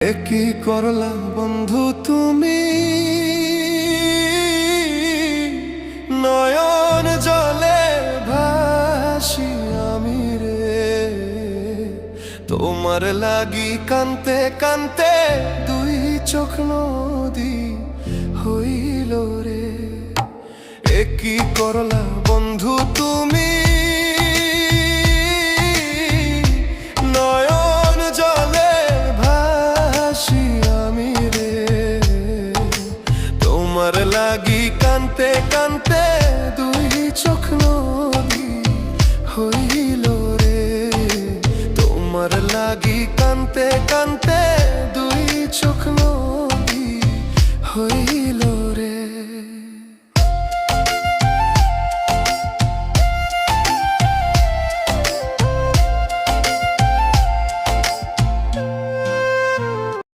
কি করলা বন্ধু তুমি, নয়ন জলে ভাসি আমি রে। তোমার লাগি কান্তে কান্তে দুই চোখ নদী হইল রে। কি করলা বন্ধু তুমি,